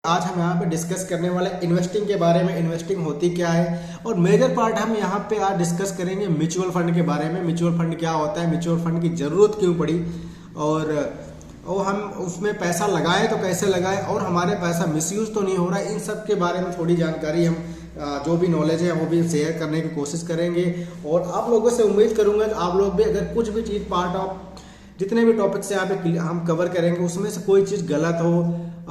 आज हम यहाँ पे डिस्कस करने वाले इन्वेस्टिंग के बारे में। इन्वेस्टिंग होती क्या है और मेजर पार्ट हम यहाँ पे आज डिस्कस करेंगे म्यूचुअल फंड के बारे में। म्यूचुअल फंड क्या होता है, म्यूचुअल फंड की जरूरत क्यों पड़ी और हम उसमें पैसा लगाएं तो कैसे लगाएं और हमारे पैसा मिसयूज तो नहीं हो रहा है। इन सब के बारे में थोड़ी जानकारी हम जो भी नॉलेज है वो भी शेयर करने की कोशिश करेंगे। और आप लोगों से उम्मीद करूंगा कि आप लोग भी अगर कुछ भी चीज़ पार्ट ऑफ जितने भी टॉपिक्स यहाँ पे हम कवर करेंगे उसमें से कोई चीज़ गलत हो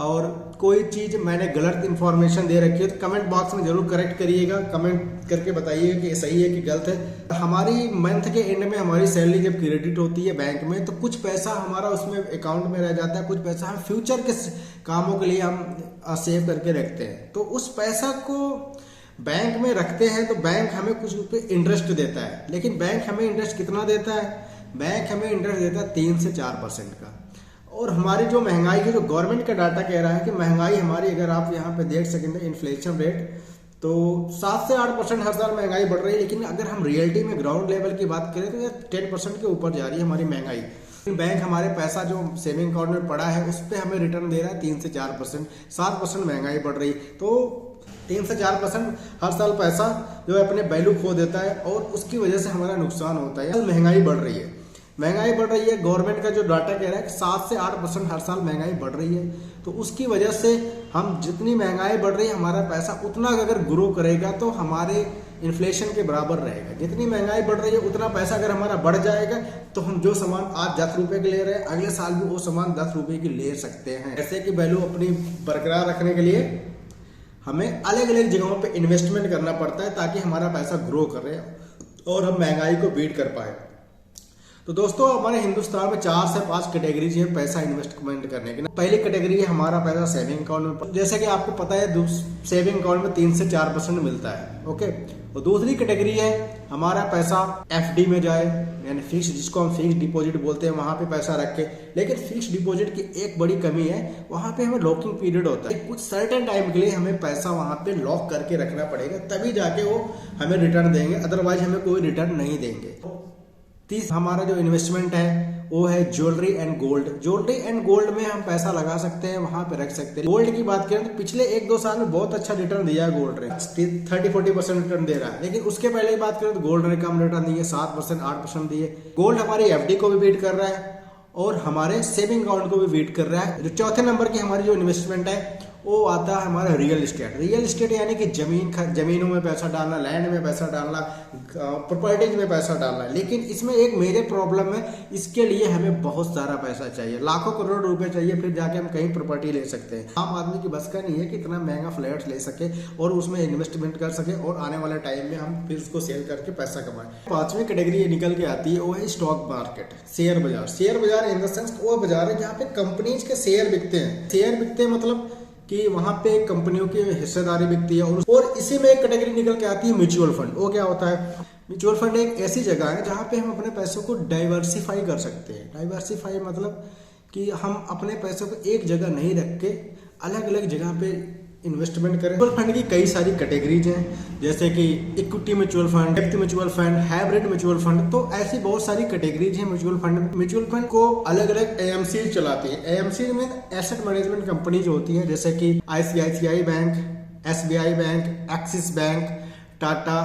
और कोई चीज़ मैंने गलत इन्फॉर्मेशन दे रखी है तो कमेंट बॉक्स में जरूर करेक्ट करिएगा। कमेंट करके बताइएगा कि सही है कि गलत है। हमारी मंथ के एंड में हमारी सैलरी जब क्रेडिट होती है बैंक में तो कुछ पैसा हमारा उसमें अकाउंट में रह जाता है, कुछ पैसा हम फ्यूचर के कामों के लिए हम सेव करके रखते हैं। तो उस पैसा को बैंक में रखते हैं तो बैंक हमें कुछ पे इंटरेस्ट देता है, लेकिन बैंक हमें इंटरेस्ट कितना देता है? बैंक हमें इंटरेस्ट देता है 3 से 4% का। और हमारी जो महंगाई की जो गवर्नमेंट का डाटा कह रहा है कि महंगाई हमारी, अगर आप यहाँ पे देख सकेंगे इन्फ्लेशन रेट, तो 7 से 8% हर साल महंगाई बढ़ रही है। लेकिन अगर हम रियलिटी में ग्राउंड लेवल की बात करें तो ये 10% के ऊपर जा रही है हमारी महंगाई। बैंक हमारे पैसा जो सेविंग अकाउंट में पड़ा है उस पर हमें रिटर्न दे रहा है 3 से 4%। 7% महंगाई बढ़ रही, तो 3 से 4% हर साल पैसा जो है अपने वैल्यू खो देता है और उसकी वजह से हमारा नुकसान होता है। महंगाई बढ़ रही है, महंगाई बढ़ रही है। गवर्नमेंट का जो डाटा कह रहा है कि 7 से 8% हर साल महंगाई बढ़ रही है। तो उसकी वजह से हम जितनी महंगाई बढ़ रही है हमारा पैसा उतना अगर ग्रो करेगा तो हमारे इन्फ्लेशन के बराबर रहेगा। जितनी महंगाई बढ़ रही है उतना पैसा अगर हमारा बढ़ जाएगा तो हम जो सामान आज 10 रुपए के ले रहे हैं अगले साल भी वो सामान 10 रुपए की ले सकते हैं। ऐसे की वैल्यू अपनी बरकरार रखने के लिए हमें अलग अलग जगहों पे इन्वेस्टमेंट करना पड़ता है ताकि हमारा पैसा ग्रो करे और हम महंगाई को बीट कर पाए। तो दोस्तों हमारे हिंदुस्तान में 4 से 5 कैटेगरीज है पैसा इन्वेस्टमेंट करने की। पहली कैटेगरी है हमारा पैसा सेविंग अकाउंट में, जैसे कि आपको पता है सेविंग अकाउंट में 3 से 4% मिलता है। ओके, और दूसरी कैटेगरी है हमारा पैसा एफडी में जाए, यानी फिक्स, जिसको हम फिक्स डिपॉजिट बोलते हैं, वहां पे पैसा रखे। लेकिन फिक्स डिपॉजिट की एक बड़ी कमी है, वहां पे हमें लॉकिंग पीरियड होता है। कुछ सर्टेन टाइम के लिए हमें पैसा वहां पे लॉक करके रखना पड़ेगा, तभी जाके वो हमें रिटर्न देंगे, अदरवाइज हमें कोई रिटर्न नहीं देंगे। हमारा जो इन्वेस्टमेंट है वो है jewellery and gold. Jewellery and gold में हम पैसा लगा सकते हैं, वहां पे रख सकते हैं। गोल्ड की बात करें तो पिछले 1-2 साल में बहुत अच्छा रिटर्न दिया है गोल्ड रेट, 30-40% रिटर्न दे रहा है। लेकिन उसके पहले की बात करें तो गोल्ड ने कम रिटर्न दिए, 7%, 8% दिए। गोल्ड हमारी एफडी को भी बीट कर रहा है और हमारे सेविंग अकाउंट को भी बीट कर रहा है। जो चौथे नंबर की हमारी जो इन्वेस्टमेंट है वो आता है हमारा रियल एस्टेट। रियल एस्टेट यानी कि जमीनों में पैसा डालना, लैंड में पैसा डालना, प्रॉपर्टीज में पैसा डालना। लेकिन इसमें एक मेजर प्रॉब्लम है, इसके लिए हमें बहुत सारा पैसा चाहिए, लाखों करोड़ रुपए चाहिए, फिर जाके हम कहीं प्रॉपर्टी ले सकते हैं। आम आदमी की बस का नहीं है कि इतना महंगा फ्लैट ले सके और उसमें इन्वेस्टमेंट कर सके और आने वाले टाइम में हम फिर उसको सेल करके पैसा कमाएं। 5वीं कैटेगरी निकल के आती है वो है स्टॉक मार्केट, शेयर बाजार। शेयर बाजार इन द सेंस वो बाजार है जहाँ पे कंपनीज के शेयर बिकते हैं। शेयर बिकते हैं मतलब कि वहां पे कंपनियों की हिस्सेदारी बिकती है। और इसी में एक कैटेगरी निकल के आती है म्यूचुअल फंड। वो क्या होता है? म्यूचुअल फंड एक ऐसी जगह है जहां पे हम अपने पैसों को डाइवर्सिफाई कर सकते हैं। डाइवर्सिफाई मतलब कि हम अपने पैसों को एक जगह नहीं रख के अलग अलग जगह पे इन्वेस्टमेंट करें। म्यूचुअल फंड की कई सारी कैटेगरीज हैं, जैसे कि equity mutual fund, depth mutual fund, hybrid mutual fund. तो ऐसी बहुत सारी कैटेगरीज हैं म्यूचुअल फंड में। म्यूचुअल फंड को अलग अलग एएमसी चलाती है। एएमसी में एसेट मैनेजमेंट कंपनी जो होती है, जैसे कि ICICI bank, SBI bank, axis bank, Tata,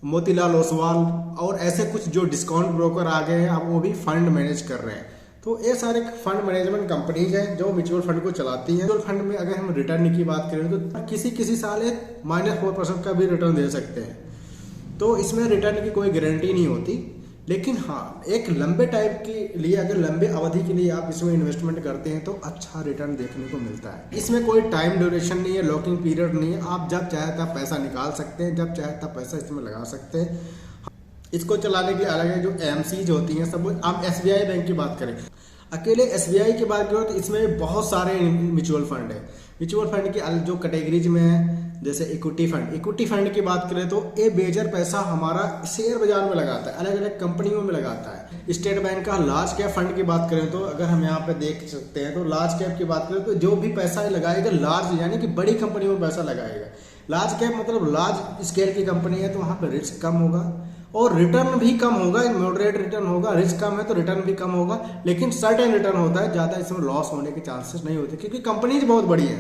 Motilal Oswal और ऐसे कुछ जो डिस्काउंट ब्रोकर आ गए हैं, अब वो भी फंड मैनेज कर रहे हैं। तो ये सारे फंड मैनेजमेंट कंपनीज हैं जो म्यूचुअल फंड को चलाती हैं। म्यूचुअल फंड में अगर हम रिटर्न की बात करें तो किसी साल एक -4% का भी रिटर्न दे सकते हैं। तो इसमें रिटर्न की कोई गारंटी नहीं होती, लेकिन हाँ एक लंबे टाइम के लिए, अगर लंबे अवधि के लिए आप इसमें इन्वेस्टमेंट करते हैं तो अच्छा रिटर्न देखने को मिलता है। इसमें कोई टाइम ड्यूरेशन नहीं है, लॉकिंग पीरियड नहीं है। आप जब चाहे तब पैसा निकाल सकते हैं, जब चाहे तब पैसा इसमें लगा सकते हैं। इसको चलाने के लिए अलग है जो एएमसीज होती हैं सब। आप एसबीआई बैंक की बात करें, अकेले एसबीआई की बात करो तो इसमें बहुत सारे म्यूचुअल फंड है। म्यूचुअल फंड की जो कैटेगरीज में है, जैसे इक्विटी फंड। इक्विटी फंड की बात करें तो ये मेजर पैसा हमारा शेयर बाजार में लगाता है, अलग अलग कंपनियों में लगाता है। स्टेट बैंक का लार्ज कैप फंड की बात करें तो अगर हम यहाँ पे देख सकते हैं तो लार्ज कैप की बात करें तो जो भी पैसा लगाएगा लार्ज यानी कि बड़ी कंपनियों में पैसा लगाएगा। लार्ज कैप मतलब लार्ज स्केल की कंपनी है तो वहां पर रिस्क कम होगा और रिटर्न भी कम होगा, मॉडरेट रिटर्न होगा। रिस्क कम है तो रिटर्न भी कम होगा, लेकिन सर्टेन रिटर्न होता है, ज्यादा इसमें लॉस होने के चांसेस नहीं होते क्योंकि कंपनीज बहुत बड़ी है।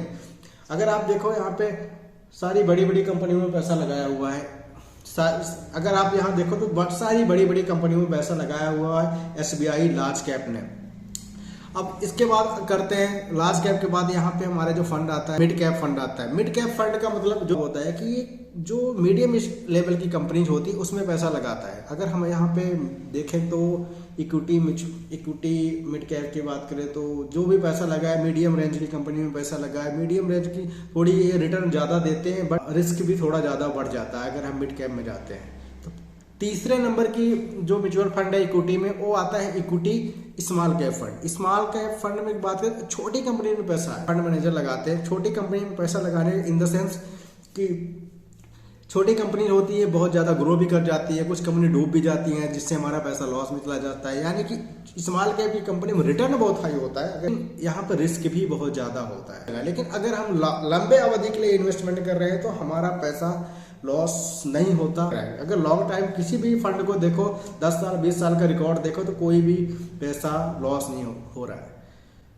अगर आप देखो यहाँ पे सारी बड़ी बड़ी कंपनियों में पैसा लगाया हुआ है, अगर आप यहाँ देखो तो सारी बड़ी बड़ी कंपनियों में पैसा लगाया हुआ है एसबीआई लार्ज कैप ने। अब इसके बाद करते हैं लार्ज कैप के बाद यहाँ पे हमारे जो फंड आता है मिड कैप फंड आता है। मिड कैप फंड का मतलब जो होता है कि जो मीडियम लेवल की कंपनीज होती है उसमें पैसा लगाता है। अगर हम यहाँ पे देखें तो इक्विटी मिड कैप की बात करें तो जो भी पैसा लगा है मीडियम रेंज की कंपनी में पैसा लगा है, मीडियम रेंज की थोड़ी ये रिटर्न ज़्यादा देते हैं बट रिस्क भी थोड़ा ज़्यादा बढ़ जाता है अगर हम मिड कैप में जाते हैं। तो तीसरे नंबर की जो म्यूचुअल फंड है इक्विटी में वो आता है equity small cap fund. Small cap fund में बात करें छोटी कंपनी में पैसा फंड मैनेजर लगाते हैं। छोटी कंपनी में पैसा लगाने इन द सेंस कि छोटी कंपनी होती है बहुत ज़्यादा ग्रो भी कर जाती है, कुछ कंपनी डूब भी जाती हैं जिससे हमारा पैसा लॉस में चला जाता है। यानी कि स्मॉल कैप की कंपनी में रिटर्न बहुत हाई होता है, अगर यहाँ पर रिस्क भी बहुत ज़्यादा होता है। लेकिन अगर हम लंबे अवधि के लिए इन्वेस्टमेंट कर रहे हैं तो हमारा पैसा लॉस नहीं होता है। अगर लॉन्ग टाइम किसी भी फंड को देखो 10 साल 20 साल का रिकॉर्ड देखो तो कोई भी पैसा लॉस नहीं हो रहा है।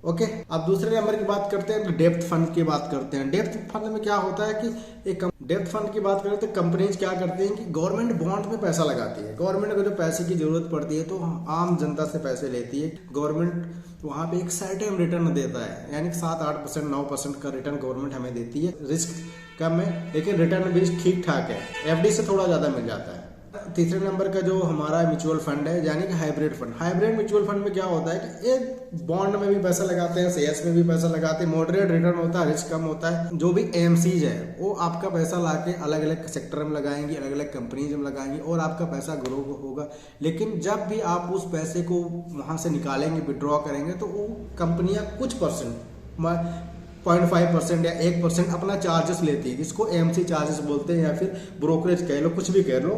ओके, अब दूसरे नंबर की बात करते हैं तो डेप्थ फंड की बात करते हैं। डेप्थ फंड में क्या होता है कि एक डेप्थ फंड की बात करें तो कंपनीज क्या करती हैं कि गवर्नमेंट बॉन्ड में पैसा लगाती है। गवर्नमेंट को जो पैसे की जरूरत पड़ती है तो आम जनता से पैसे लेती है गवर्नमेंट, वहाँ पे एक सर्टेन रिटर्न देता है, यानी कि 7-8% 9% का रिटर्न गवर्नमेंट हमें देती है। रिस्क कम है लेकिन रिटर्न भी ठीक ठाक है, एफडी से थोड़ा ज़्यादा मिल जाता है। तीसरे नंबर का जो हमारा म्यूचुअल फंड है यानी कि hybrid fund. Hybrid mutual fund में क्या होता है कि एक बॉन्ड में भी पैसा लगाते हैं, शेयर्स में भी पैसा लगाते हैं, मॉडरेट रिटर्न होता है, रिस्क कम होता है। जो भी एएमसीज है वो आपका पैसा लाके अलग अलग सेक्टर में लगाएंगी, अलग अलग कंपनीज में लगाएंगी और आपका पैसा ग्रो होगा। लेकिन जब भी आप उस पैसे को वहां से निकालेंगे, विड्रॉ करेंगे तो वो कंपनियां कुछ परसेंट 0.5% या 1% अपना चार्जेस लेती है, जिसको एएमसी चार्जेस बोलते हैं या फिर ब्रोकरेज कह लो, कुछ भी कह लो।